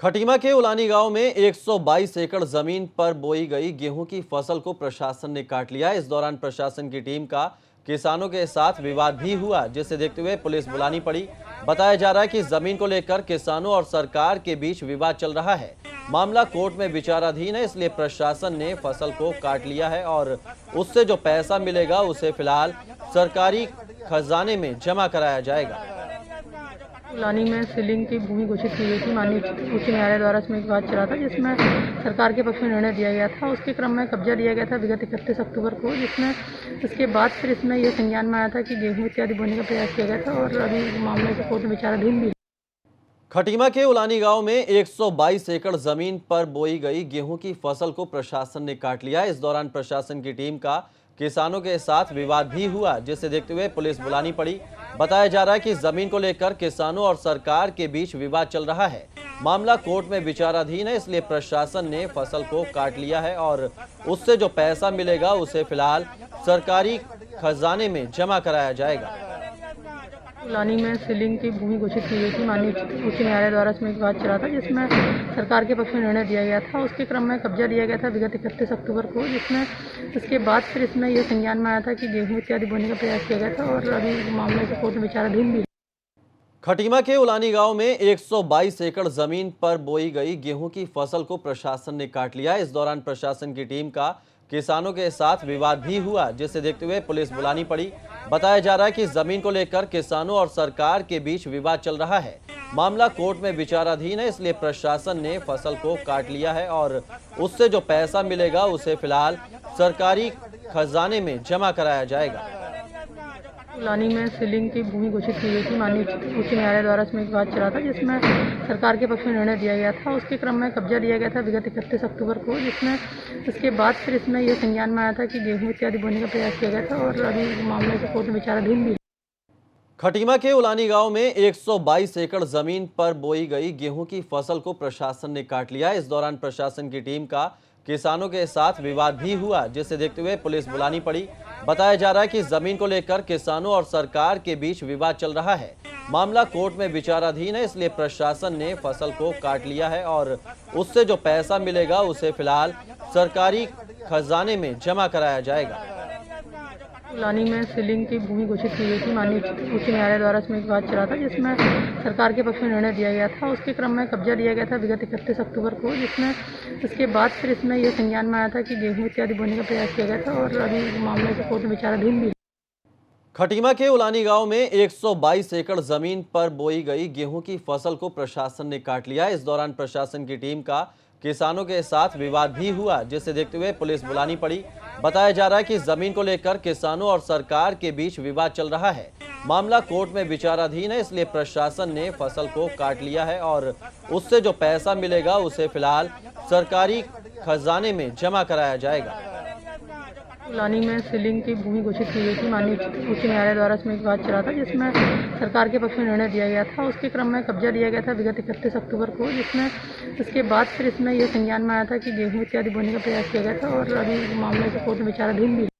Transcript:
खटीमा के उलानी गांव में 122 एकड़ जमीन पर बोई गई गेहूं की फसल को प्रशासन ने काट लिया। इस दौरान प्रशासन की टीम का किसानों के साथ विवाद भी हुआ, जिसे देखते हुए पुलिस बुलानी पड़ी। बताया जा रहा है कि जमीन को लेकर किसानों और सरकार के बीच विवाद चल रहा है। मामला कोर्ट में विचाराधीन है, इसलिए प्रशासन ने फसल को काट लिया है और उससे जो पैसा मिलेगा उसे फिलहाल सरकारी खजाने में जमा कराया जाएगा। उलानी में सीलिंग की भूमि घोषित की गई थी। माननीय उच्च न्यायालय द्वारा इसमें एक विवाद चला था, जिसमें सरकार के पक्ष में निर्णय दिया गया था। उसके क्रम में कब्जा लिया गया था विगत 31 अक्टूबर को, जिसमें इसके बाद फिर इसमें यह संज्ञान में आया था कि गेहूं इत्यादि बोने का प्रयास किया गया था और अभी मामले से कोर्ट में विचाराधीन भी है। खटीमा के उलानी गांव में 122 एकड़ जमीन पर बोई गई गेहूं की फसल को प्रशासन ने काट लिया। इस दौरान प्रशासन की टीम का किसानों के साथ विवाद भी हुआ, जिसे देखते हुए पुलिस बुलानी पड़ी। बताया जा रहा है कि जमीन को लेकर किसानों और सरकार के बीच विवाद चल रहा है। मामला कोर्ट में विचाराधीन है, इसलिए प्रशासन ने फसल को काट लिया है और उससे जो पैसा मिलेगा उसे फिलहाल सरकारी खजाने में जमा कराया जाएगा। उलानी में सीलिंग की भूमि घोषित की गई थी। माननीय उच्च न्यायालय द्वारा इसमें एक विवाद चला था, जिसमें सरकार के पक्ष में निर्णय दिया गया था। उसके क्रम में कब्जा लिया गया था विगत 31 अक्टूबर को, जिसमें इसके बाद फिर इसमें यह संज्ञान में आया था कि गेहूं इत्यादि बोने का प्रयास किया गया था और अभी मामले से कोर्ट में विचाराधीन भी है। खटीमा के उलानी गांव में 122 एकड़ जमीन पर बोई गई गेहूं की फसल को प्रशासन ने काट लिया। इस दौरान प्रशासन की टीम का किसानों के साथ विवाद भी हुआ, जिसे देखते हुए पुलिस बुलानी पड़ी। बताया जा रहा है कि जमीन को लेकर किसानों और सरकार के बीच विवाद चल रहा है। मामला कोर्ट में विचाराधीन है, इसलिए प्रशासन ने फसल को काट लिया है और उससे जो पैसा मिलेगा उसे फिलहाल सरकारी खजाने में जमा कराया जाएगा। उलानी में सीलिंग की भूमि घोषित की गई थी। माननीय उच्च न्यायालय द्वारा इसमें एक विवाद चला था, जिसमें सरकार के पक्ष में निर्णय दिया गया था। उसके क्रम में कब्जा लिया गया था विगत 31 अक्टूबर को, जिसमें इसके बाद फिर इसमें यह संज्ञान में आया था कि गेहूं इत्यादि बोने का प्रयास किया गया था और अभी मामले से कोर्ट में विचाराधीन भी है। खटीमा के उलानी गांव में 122 एकड़ जमीन पर बोई गई गेहूं की फसल को प्रशासन ने काट लिया। इस दौरान प्रशासन की टीम का किसानों के साथ विवाद भी हुआ, जिसे देखते हुए पुलिस बुलानी पड़ी। बताया जा रहा है कि जमीन को लेकर किसानों और सरकार के बीच विवाद चल रहा है। मामला कोर्ट में विचाराधीन है, इसलिए प्रशासन ने फसल को काट लिया है और उससे जो पैसा मिलेगा उसे फिलहाल सरकारी खजाने में जमा कराया जाएगा। उलानी में सीलिंग की भूमि घोषित की गई थी। माननीय उच्च न्यायालय द्वारा इसमें एक विवाद चला था, जिसमें सरकार के पक्ष में निर्णय दिया गया था। उसके क्रम में कब्जा लिया गया था विगत 31 अक्टूबर को, जिसमें इसके बाद फिर इसमें यह संज्ञान में आया था कि गेहूं इत्यादि बोने का प्रयास किया गया था और अभी मामले से कोर्ट में विचाराधीन भी है। खटीमा के उलानी गांव में 122 एकड़ जमीन पर बोई गई गेहूं की फसल को प्रशासन ने काट लिया। इस दौरान प्रशासन की टीम का किसानों के साथ विवाद भी हुआ, जिसे देखते हुए पुलिस बुलानी पड़ी। बताया जा रहा है कि जमीन को लेकर किसानों और सरकार के बीच विवाद चल रहा है। मामला कोर्ट में विचाराधीन है, इसलिए प्रशासन ने फसल को काट लिया है और उससे जो पैसा मिलेगा उसे फिलहाल सरकारी खजाने में जमा कराया जाएगा। उलानी में सीलिंग की भूमि घोषित की गई थी। माननीय उच्च न्यायालय द्वारा इसमें एक विवाद चला था, जिसमें सरकार के पक्ष में निर्णय दिया गया था। उसके क्रम में कब्जा लिया गया था विगत 31 अक्टूबर को, जिसमें इसके बाद फिर इसमें यह संज्ञान में आया था कि गेहूं इत्यादि बोने का प्रयास किया गया था और अभी मामले से कोर्ट में विचाराधीन भी है।